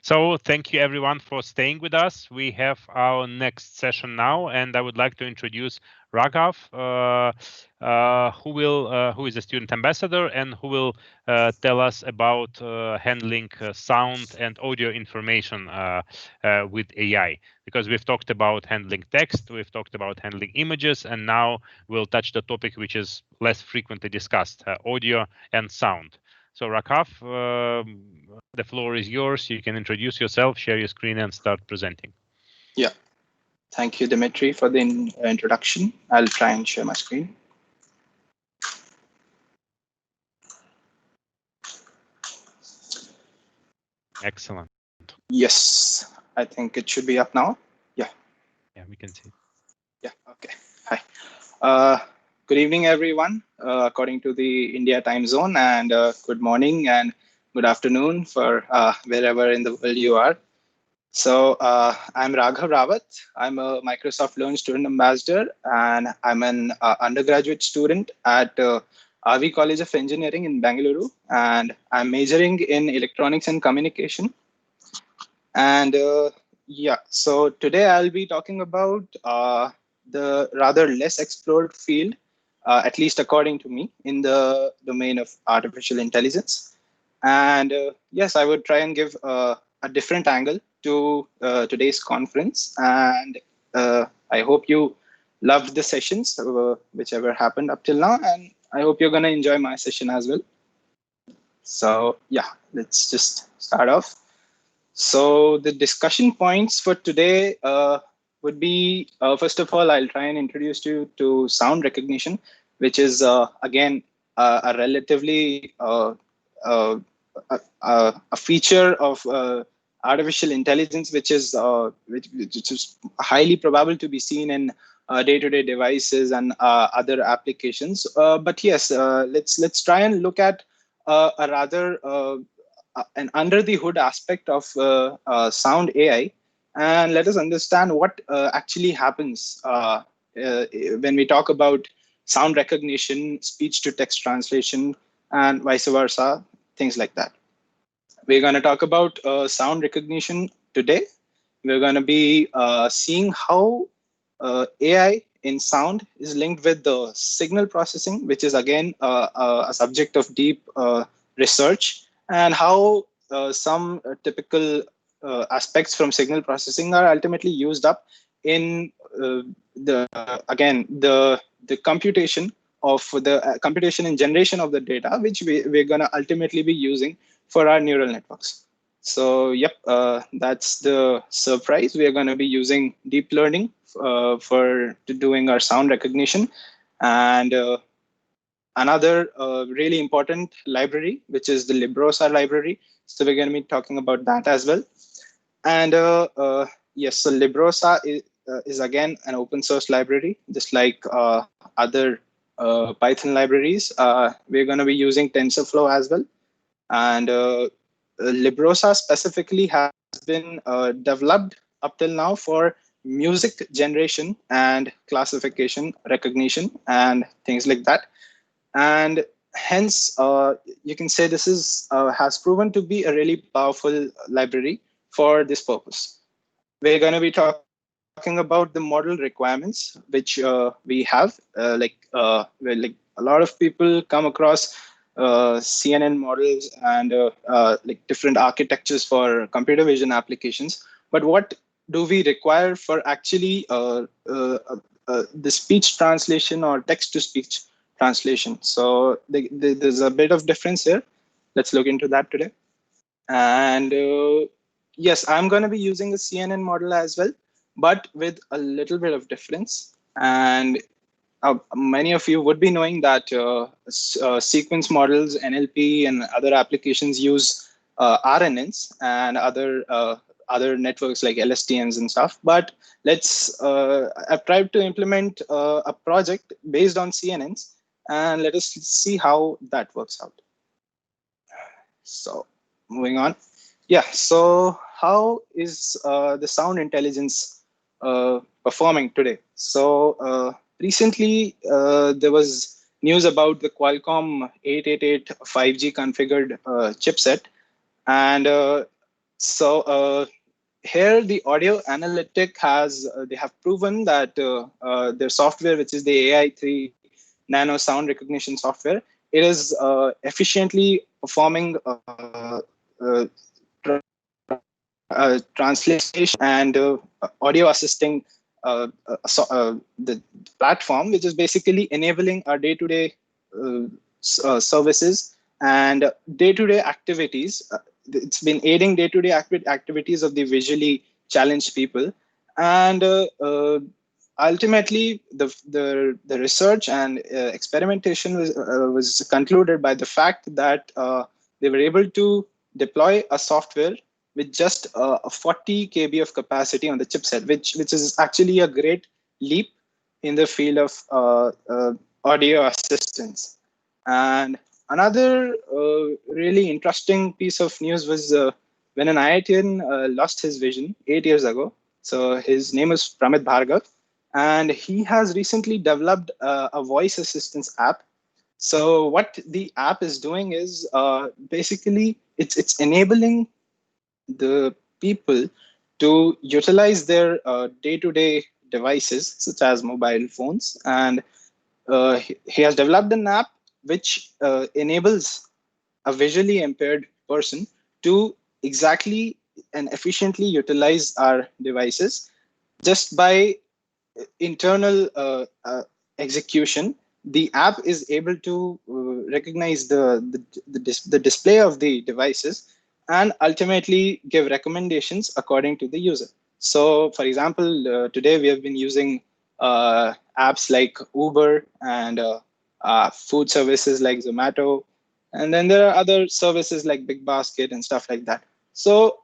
So thank you everyone for staying with us. We have our next session now, and I would like to introduce Raghav, who is a student ambassador and who will tell us about handling sound and audio information with AI. Because we've talked about handling text, we've talked about handling images, and now we'll touch the topic which is less frequently discussed, audio and sound. So Raghav, the floor is yours. You can introduce yourself, share your screen, and start presenting. Yeah, thank you, Dimitri, for the introduction. I'll try and share my screen. Excellent. Yes, I think it should be up now. Yeah. Yeah, we can see. Yeah, okay. Hi. Good evening, everyone, according to the India time zone, and good morning and good afternoon for wherever in the world you are. So I'm Raghav Rawat. I'm a Microsoft Learn Student Ambassador, and I'm an undergraduate student at RV College of Engineering in Bangalore, and I'm majoring in electronics and communication. And yeah, so today I'll be talking about the rather less explored field, at least according to me, in the domain of artificial intelligence. And yes, I would try and give a different angle to today's conference. And I hope you loved the sessions, whichever happened up till now. And I hope you're going to enjoy my session as well. So yeah, let's just start off. So the discussion points for today would be, first of all, I'll try and introduce you to sound recognition, which is, again, a relatively a feature of artificial intelligence, which is highly probable to be seen in day-to-day devices and other applications. But yes, let's try and look at a rather an under the hood aspect of sound AI, and let us understand what actually happens when we talk about sound recognition, speech to text translation, and vice versa, things like that. We're going to talk about sound recognition today. We're going to be seeing how AI in sound is linked with the signal processing, which is again a subject of deep research, and how some typical aspects from signal processing are ultimately used up in the computation of the computation and generation of the data, which we're going to ultimately be using for our neural networks. So yep, that's the surprise. We are going to be using deep learning for doing our sound recognition, and another really important library, which is the LIBROSA library. So we're going to be talking about that as well. And yes, so LIBROSA is again an open source library, just like other Python libraries. We're going to be using TensorFlow as well. And LIBROSA specifically has been developed up till now for music generation and classification, recognition, and things like that. And hence, you can say this is has proven to be a really powerful library for this purpose. We're going to be talking about the model requirements, which we have. Like a lot of people come across CNN models and like different architectures for computer vision applications. But what do we require for actually the speech translation or text-to-speech translation? So there's a bit of difference here. Let's look into that today. And yes, I'm going to be using the CNN model as well, but with a little bit of difference. And many of you would be knowing that sequence models, NLP, and other applications use RNNs and other networks like LSTMs and stuff. But I've tried to implement a project based on CNNs, and let us see how that works out. So moving on. Yeah, so how is the sound intelligence performing today? So recently, there was news about the Qualcomm 888 5G configured chipset. And So here the audio analytic has they have proven that their software, which is the AI3 nano sound recognition software, it is efficiently performing translation and audio assisting the platform, which is basically enabling our day-to-day services and day-to-day activities. It's been aiding day-to-day activities of the visually challenged people, and ultimately the research and experimentation was concluded by the fact that they were able to deploy a software with just a 40 kb of capacity on the chipset, which is actually a great leap in the field of audio assistance. And another really interesting piece of news was when an IITian lost his vision 8 years ago. So his name is Pramit Bhargav, and he has recently developed a voice assistance app. So what the app is doing is basically it's enabling the people to utilize their day-to-day devices such as mobile phones, and he has developed an app which enables a visually impaired person to exactly and efficiently utilize our devices just by internal execution. The app is able to recognize the display of the devices and ultimately give recommendations according to the user. So, for example, today we have been using apps like Uber and food services like Zomato, and then there are other services like Big Basket and stuff like that. So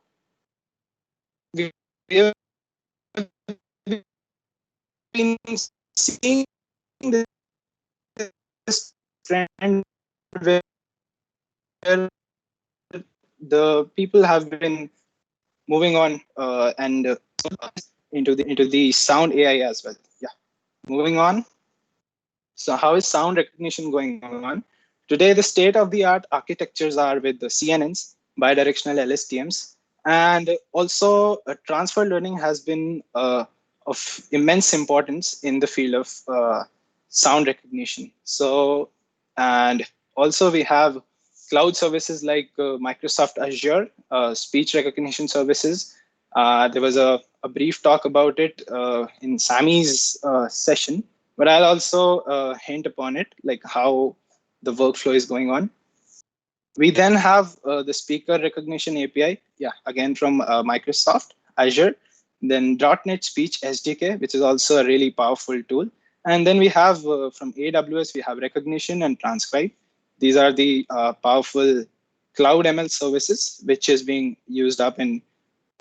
we have been seeing this trend where the people have been moving on and into the sound AI as well. Yeah, moving on. So how is sound recognition going on? Today, the state-of-the-art architectures are with the CNNs, bidirectional LSTMs, and also transfer learning has been of immense importance in the field of sound recognition. So, and also we have cloud services like Microsoft Azure, speech recognition services. There was a brief talk about it in Sammy's session, but I'll also hint upon it, like how the workflow is going on. We then have the speaker recognition API, yeah, again from Microsoft Azure. Then .NET Speech SDK, which is also a really powerful tool. And then we have from AWS, we have recognition and transcribe. These are the powerful cloud ML services, which is being used up in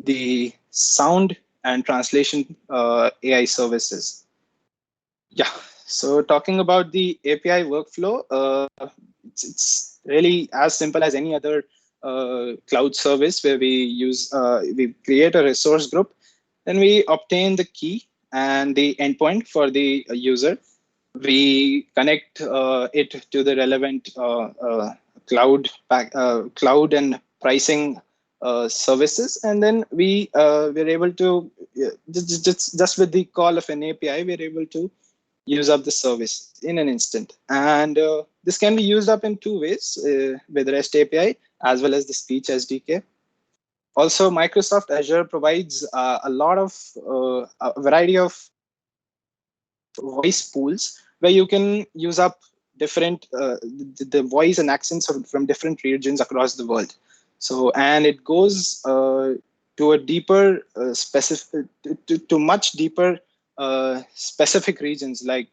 the sound and translation AI services. Yeah. So talking about the API workflow, it's really as simple as any other cloud service where we create a resource group, then we obtain the key and the endpoint for the user. We connect it to the relevant cloud and pricing services, and then we're able to just with the call of an API, we're able to use up the service in an instant. And this can be used up in two ways, with REST API as well as the speech SDK. Also, Microsoft Azure provides a variety of voice pools where you can use up different the voice and accents from different regions across the world. So, and it goes to a deeper specific to much deeper specific regions. Like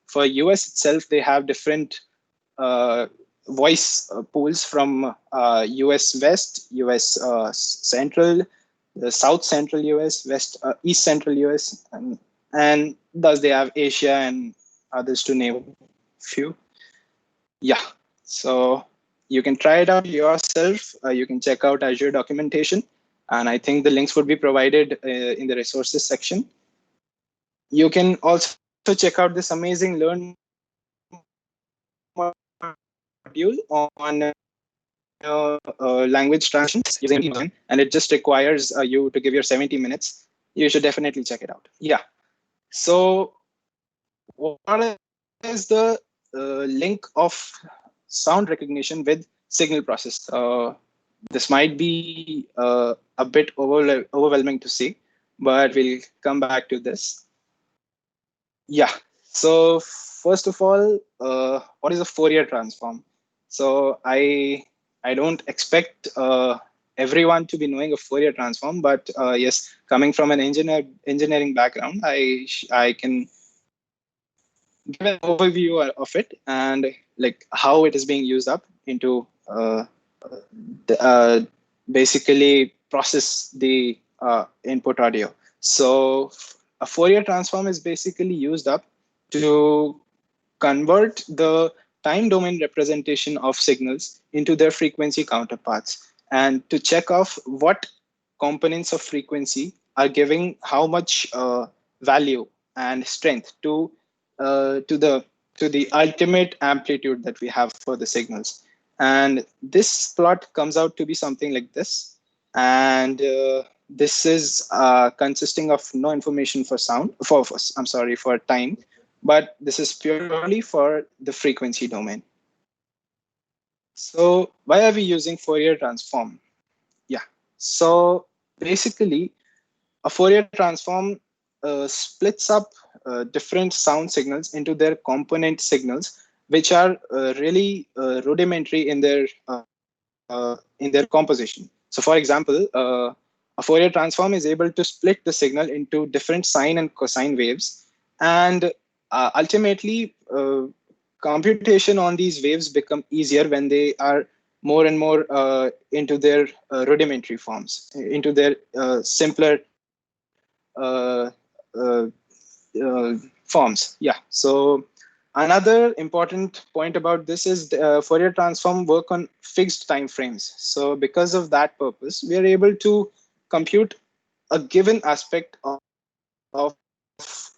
for US itself, they have different voice pools from US West, US Central, the South Central US, East Central US, and thus they have Asia and others to name a few. Yeah, so you can try it out yourself. You can check out Azure documentation, and I think the links would be provided in the resources section. You can also check out this amazing Learn module on language translations using and it just requires you to give your 70 minutes. You should definitely check it out. Yeah. So what is the link of sound recognition with signal process? This might be a bit overwhelming to see, but we'll come back to this. Yeah. So first of all, what is a Fourier transform? So I don't expect everyone to be knowing a Fourier transform, but yes, coming from an engineering background, I can give an overview of it and like how it is being used up into basically process the input audio. So a Fourier transform is basically used up to convert the time domain representation of signals into their frequency counterparts and to check off what components of frequency are giving how much value and strength to the ultimate amplitude that we have for the signals. And this plot comes out to be something like this. And this is consisting of no information for sound, for time, but this is purely for the frequency domain. So why are we using Fourier transform? Yeah, so basically a Fourier transform splits up different sound signals into their component signals, which are really rudimentary in their composition. So for example, a Fourier transform is able to split the signal into different sine and cosine waves. And ultimately, computation on these waves become easier when they are more and more into their rudimentary forms, into their simpler uh, forms. Yeah. So another important point about this is Fourier transform work on fixed time frames. So because of that purpose, we are able to compute a given aspect of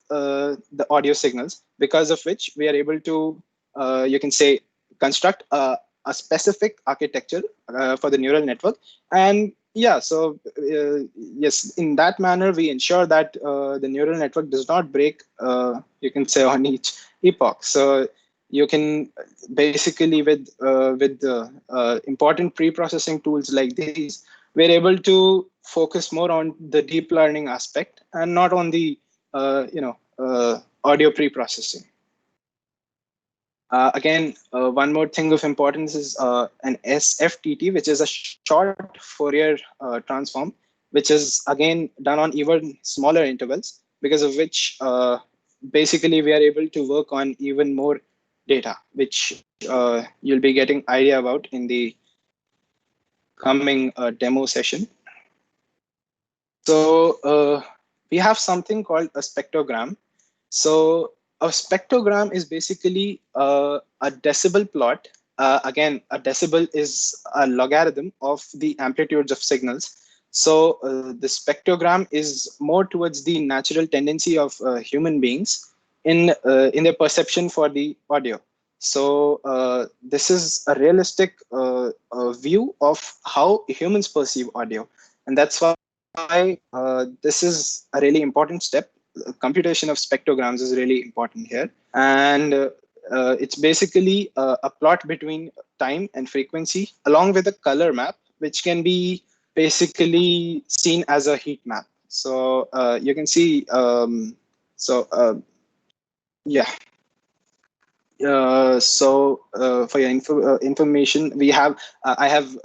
the audio signals, because of which we are able to, you can say, construct a specific architecture for the neural network. And yeah, so yes, in that manner, we ensure that the neural network does not break, you can say, on each epoch. So you can basically, with the important pre-processing tools like these, we're able to focus more on the deep learning aspect and not on the audio pre-processing. Again, one more thing of importance is an SFTT, which is a short Fourier transform, which is again done on even smaller intervals, because of which basically we are able to work on even more data, which you'll be getting idea about in the coming demo session. So we have something called a spectrogram. So a spectrogram is basically a decibel plot. Again, a decibel is a logarithm of the amplitudes of signals. So the spectrogram is more towards the natural tendency of human beings in their perception for the audio. So this is a realistic view of how humans perceive audio, and that's why this is a really important step. Computation of spectrograms is really important here, and it's basically a plot between time and frequency along with a color map, which can be basically seen as a heat map. So you can see, yeah. For your information, we have I have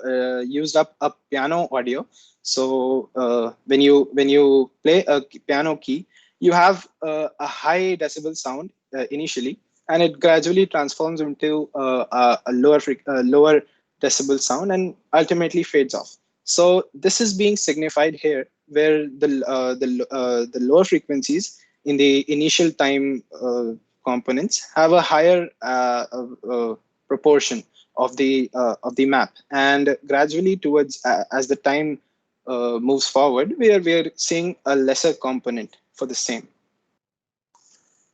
used up a piano audio. So when you play a piano key, you have a high decibel sound initially, and it gradually transforms into lower decibel sound and ultimately fades off. So this is being signified here, where the lower frequencies in the initial time components have a higher proportion of the map, and gradually towards as the time moves forward, we are seeing a lesser component for the same.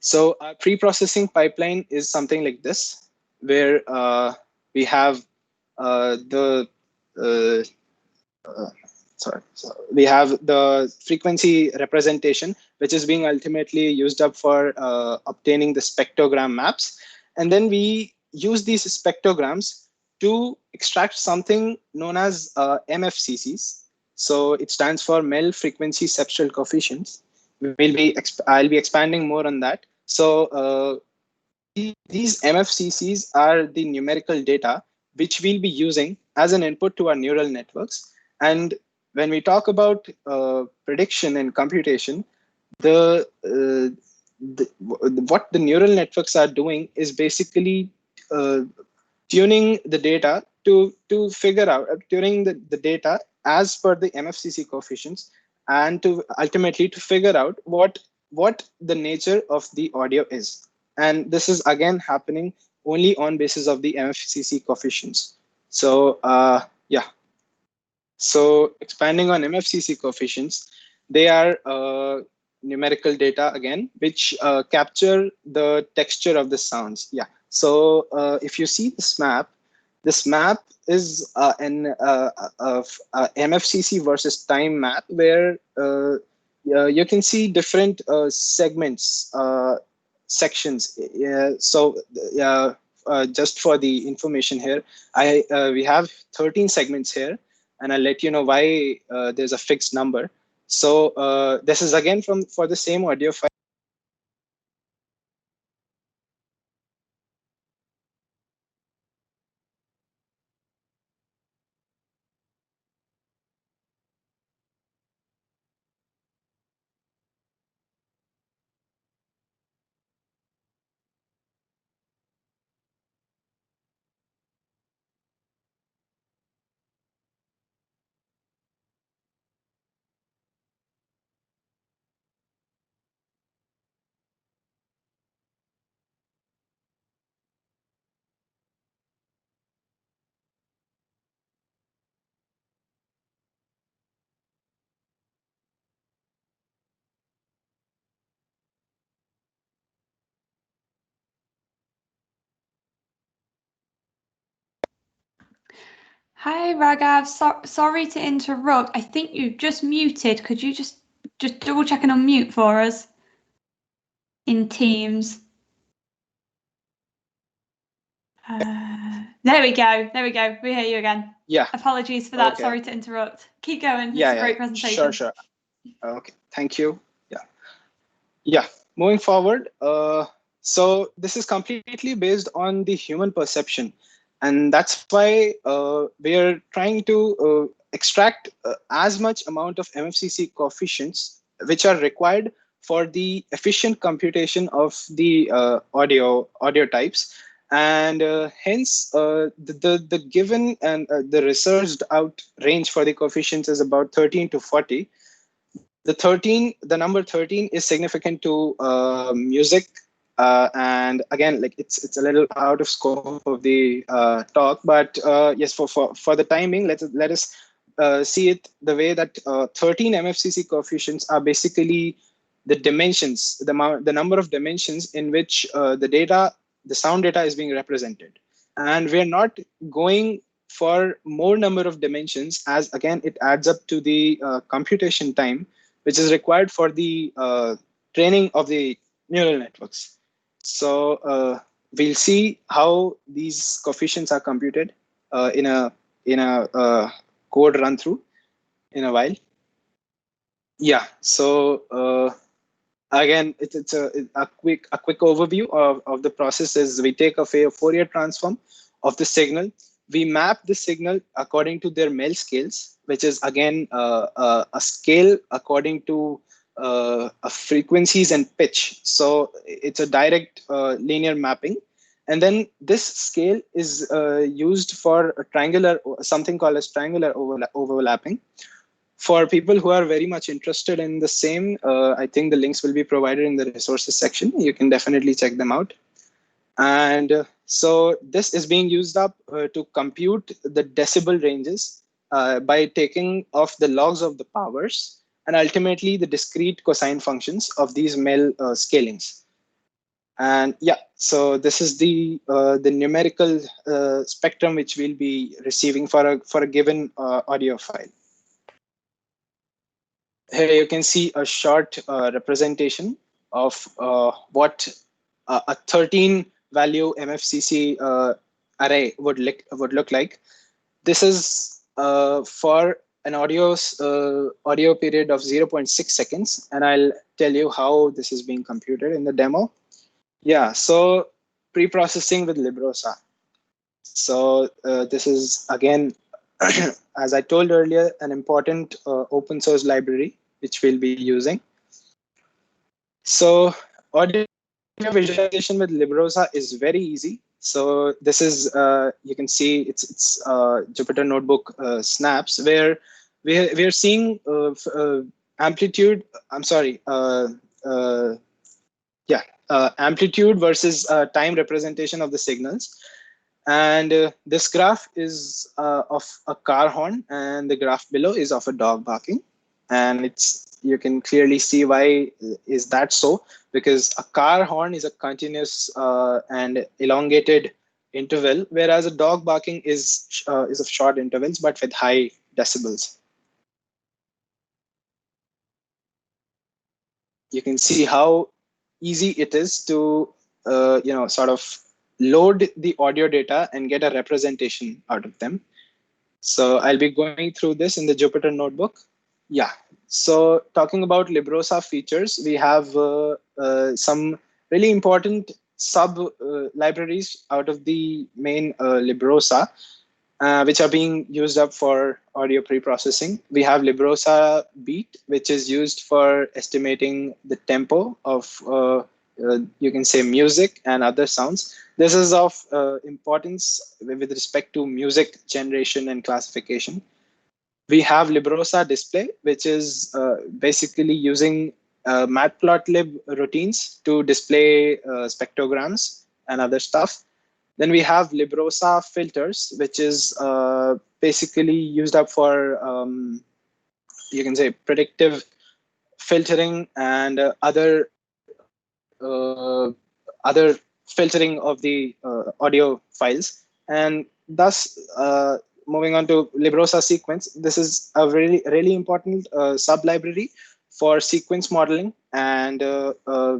So our pre-processing pipeline is something like this, where we have So we have the frequency representation, which is being ultimately used up for obtaining the spectrogram maps. And then we use these spectrograms to extract something known as MFCCs. So it stands for Mel Frequency Cepstral Coefficients. I'll be expanding more on that. So these MFCCs are the numerical data which we'll be using as an input to our neural networks. And when we talk about prediction and computation, what the neural networks are doing is basically tuning the data to figure out, tuning the data as per the MFCC coefficients, and to ultimately to figure out what the nature of the audio is. And this is again happening only on basis of the MFCC coefficients. So yeah. So expanding on MFCC coefficients, they are numerical data again, which capture the texture of the sounds. Yeah. So if you see this map is an MFCC versus time map, where you can see different segments, sections. So just for the information here, we have 13 segments here, and I'll let you know why there's a fixed number. So this is again for the same audio file. Hi, Raghav. Sorry to interrupt. I think you just muted. Could you just double check and unmute for us in Teams? There we go. There we go. We hear you again. Yeah. Apologies for that. Okay. Sorry to interrupt. Keep going. Yeah, it's a great presentation. Sure. Okay. Thank you. Yeah. Moving forward. So this is completely based on the human perception, and that's why we are trying to extract as much amount of MFCC coefficients which are required for the efficient computation of the audio types. And hence the given and the researched out range for the coefficients is about 13 to 40. The number 13 is significant to music, and again, like it's a little out of scope of the talk, but yes, for the timing, let us see it the way that 13 MFCC coefficients are basically the dimensions, the number of dimensions in which the sound data is being represented. And we're not going for more number of dimensions, as again it adds up to the computation time which is required for the training of the neural networks. So we'll see how these coefficients are computed in a code run through in a while. Yeah. So again, it's a quick overview of the process. Is we take a Fourier transform of the signal. We map the signal according to their MEL scales, which is again a scale according to frequencies and pitch. So it's a direct linear mapping. And then this scale is used for something called as triangular overlapping. For people who are very much interested in the same, I think the links will be provided in the resources section. You can definitely check them out. And so this is being used up to compute the decibel ranges by taking off the logs of the powers and ultimately the discrete cosine functions of these MEL scalings. And yeah, so this is the numerical spectrum which we'll be receiving for a given audio file. Here you can see a short representation of what a 13 value MFCC array would look like. This is for an audio period of 0.6 seconds, and I'll tell you how this is being computed in the demo. Yeah, so pre-processing with LIBROSA. So this is, again, as I told earlier, an important open source library which we'll be using. So audio visualization with LIBROSA is very easy. So this is, you can see it's Jupyter Notebook snaps where we are seeing amplitude. I'm sorry. Amplitude versus time representation of the signals. And this graph is of a car horn, and the graph below is of a dog barking. And you can clearly see why is that so, because a car horn is a continuous and elongated interval, whereas a dog barking is of short intervals but with high decibels. You can see how easy it is to sort of load the audio data and get a representation out of them. So I'll be going through this in the Jupyter Notebook. Yeah. So talking about LIBROSA features, we have some really important sub libraries out of the main LIBROSA, which are being used up for audio pre-processing. We have LIBROSA Beat, which is used for estimating the tempo of, you can say, music and other sounds. This is of importance with respect to music generation and classification. We have LIBROSA Display, which is basically using matplotlib routines to display spectrograms and other stuff. Then we have LIBROSA Filters, which is basically used up for, you can say, predictive filtering and other filtering of the audio files. And thus, moving on to LIBROSA Sequence, this is a really important sub-library for sequence modeling and the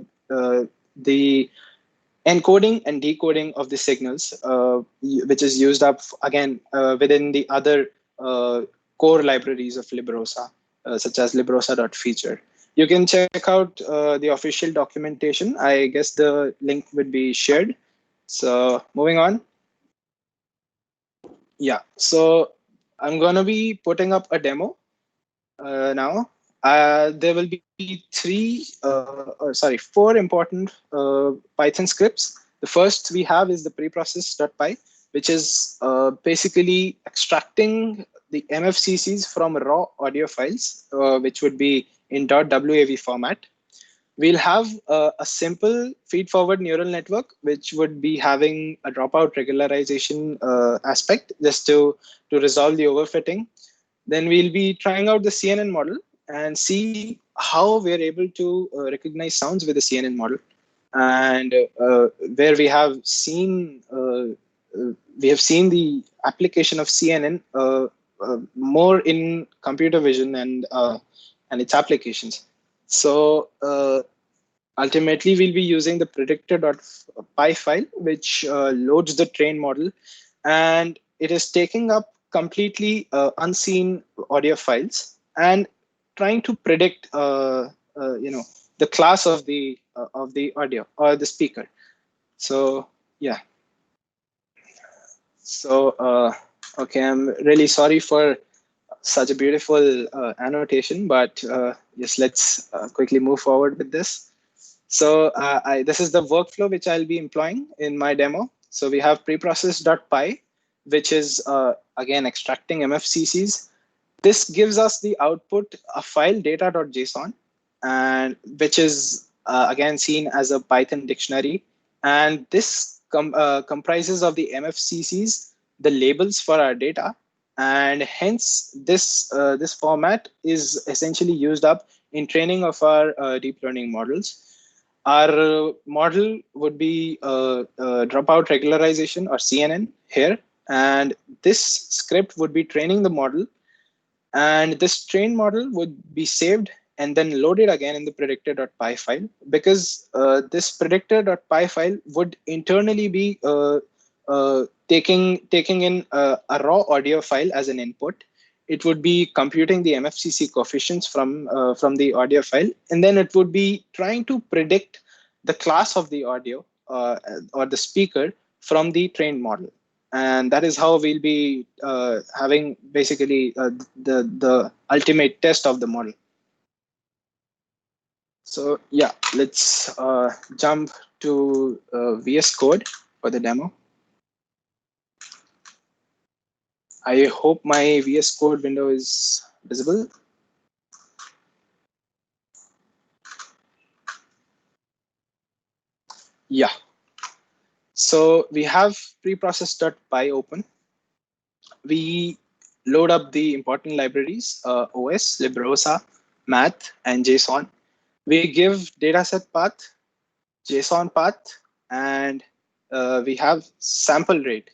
encoding and decoding of the signals, which is used up, again, within the other core libraries of LIBROSA, such as librosa.feature. You can check out the official documentation. I guess the link would be shared. So moving on. Yeah, so I'm going to be putting up a demo now. There will be four important Python scripts. The first we have is the preprocess.py, which is basically extracting the MFCCs from raw audio files, which would be in .wav format. We'll have a simple feed-forward neural network, which would be having a dropout regularization aspect just to resolve the overfitting. Then we'll be trying out the CNN model and see how we're able to recognize sounds with the CNN model. And where we have seen the application of CNN more in computer vision and its applications. So ultimately, we'll be using the predictor.py file, which loads the train model, and it is taking up completely unseen audio files and trying to predict, the class of the audio or the speaker. So yeah. So okay, I'm really sorry for such a beautiful annotation, but yes, let's quickly move forward with this. So this is the workflow which I'll be employing in my demo. So we have preprocess.py, which is again extracting MFCCs. This gives us the output, a file data.json, and which is again seen as a Python dictionary. And this comprises of the MFCCs, the labels for our data, and hence this format is essentially used up in training of our deep learning models. our model would be dropout regularization or CNN here. And this script would be training the model. And this trained model would be saved and then loaded again in the predictor.py file, because this predictor.py file would internally be taking in a raw audio file as an input. It would be computing the MFCC coefficients from the audio file, and then it would be trying to predict the class of the audio or the speaker from the trained model. And that is how we'll be having basically the ultimate test of the model. So yeah, let's jump to VS Code for the demo. I hope my VS Code window is visible. Yeah. So we have preprocess.py open. We load up the important libraries, OS, LIBROSA, math, and JSON. We give dataset path, JSON path, and we have sample rate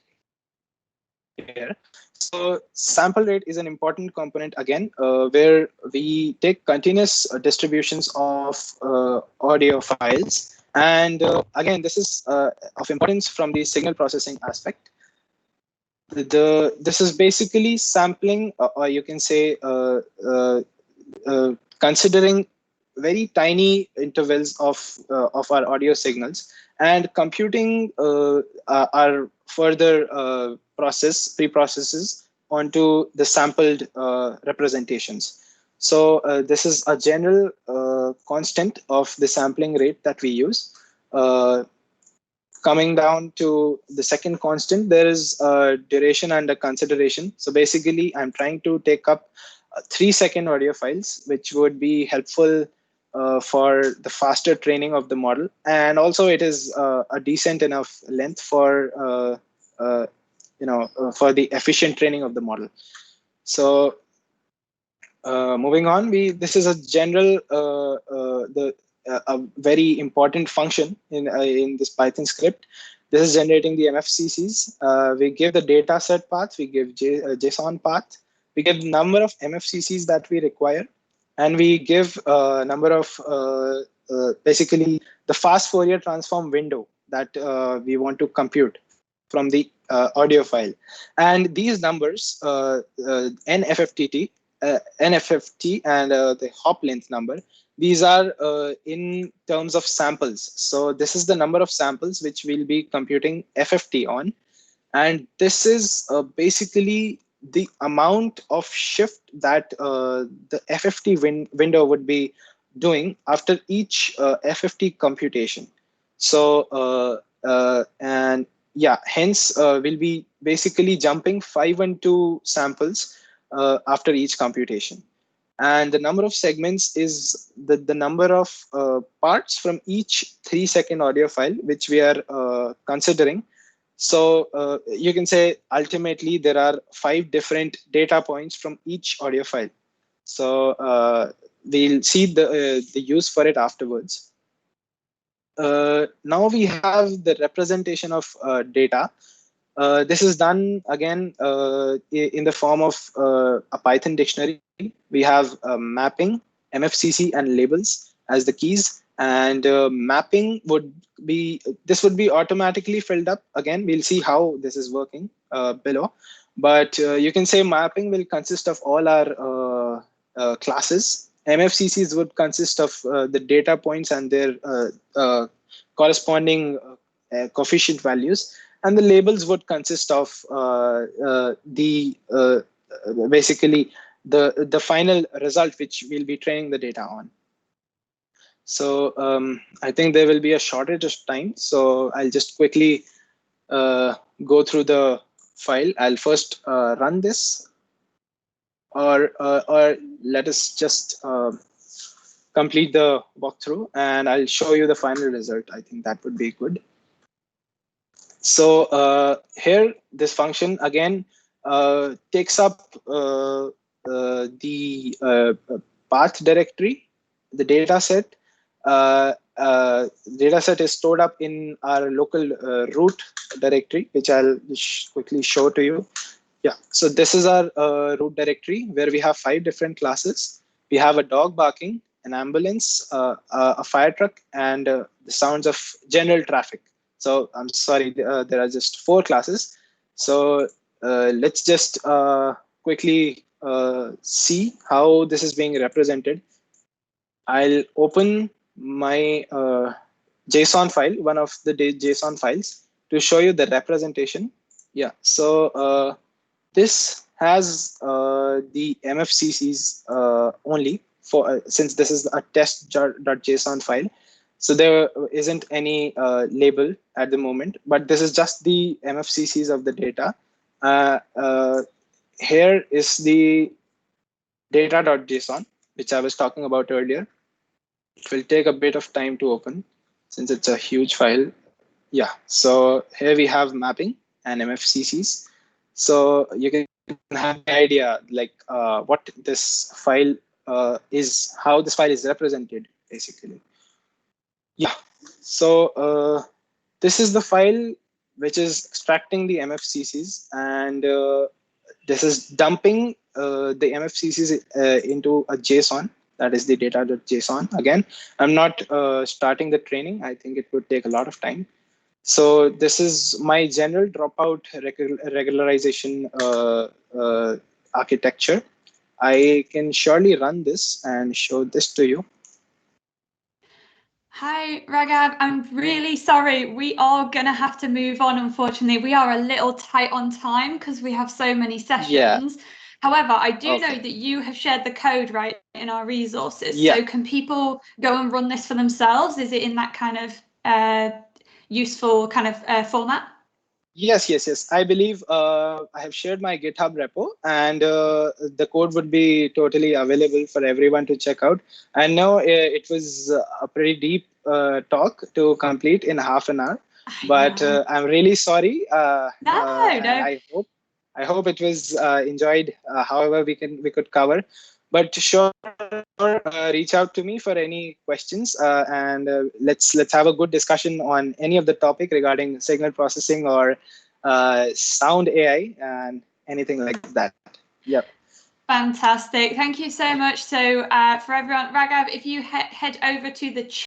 here. So sample rate is an important component again, where we take continuous distributions of audio files. And again, this is of importance from the signal processing aspect. This is basically sampling, or you can say considering very tiny intervals of our audio signals and computing our further preprocesses onto the sampled representations. So this is a general constant of the sampling rate that we use. Coming down to the second constant, there is duration under consideration. So basically, I'm trying to take up 3-second audio files, which would be helpful for the faster training of the model. And also it is a decent enough length for for the efficient training of the model. So moving on, this is a general a very important function in this Python script. This is generating the MFCCs. We give the data set path, we give JSON path, we give number of MFCCs that we require, and we give a number of basically the fast Fourier transform window that we want to compute from the audio file. And these numbers, NFFT and the hop length number, these are in terms of samples. So this is the number of samples which we'll be computing FFT on. And this is basically the amount of shift that the FFT window would be doing after each FFT computation. So, and yeah, hence we'll be basically jumping 5 and 2 samples after each computation. And the number of segments is the number of parts from each 3-second audio file, which we are considering. So you can say ultimately there are 5 different data points from each audio file. So we'll see the use for it afterwards. Now we have the representation of data. This is done again in the form of a Python dictionary. We have mapping, MFCC, and labels as the keys. And mapping would be automatically filled up. Again, we'll see how this is working below. But you can say mapping will consist of all our classes. MFCCs would consist of the data points and their corresponding coefficient values. And the labels would consist of basically the final result which we'll be training the data on. So I think there will be a shortage of time. So I'll just quickly go through the file. I'll first run this, or let us just complete the walkthrough, and I'll show you the final result. I think that would be good. So here, this function again takes up the path directory, the data set, data set is stored up in our local root directory, which I'll quickly show to you. Yeah, so this is our root directory where we have 5 different classes. We have a dog barking, an ambulance, a fire truck, and the sounds of general traffic. So I'm sorry, there are just 4 classes. So let's just quickly see how this is being represented. I'll open my JSON file, one of the JSON files, to show you the representation. Yeah, so this has the MFCCs only for since this is a test.json file. So there isn't any label at the moment, but this is just the MFCCs of the data. Here is the data.json, which I was talking about earlier. It will take a bit of time to open since it's a huge file. Yeah, so here we have mapping and MFCCs. So you can have the idea like what this file is, how this file is represented, basically. Yeah, so this is the file which is extracting the MFCCs, and this is dumping the MFCCs into a JSON. That is the data.json. Again, I'm not starting the training. I think it would take a lot of time. So this is my general dropout regularization architecture. I can surely run this and show this to you. Hi, Raghav. I'm really sorry. We are going to have to move on, unfortunately. We are a little tight on time because we have so many sessions. Yeah. However, I do know that you have shared the code, right, in our resources. Yeah. So can people go and run this for themselves? Is it in that kind of useful kind of format? Yes. I believe I have shared my GitHub repo, and the code would be totally available for everyone to check out. I know it was a pretty deep talk to complete in half an hour, but I'm really sorry. No. I hope it was enjoyed. However, we could cover. But sure, reach out to me for any questions, and let's have a good discussion on any of the topic regarding signal processing or sound AI and anything like that. Yep. Fantastic. Thank you so much. So for everyone, Raghav, if you head over to the chat.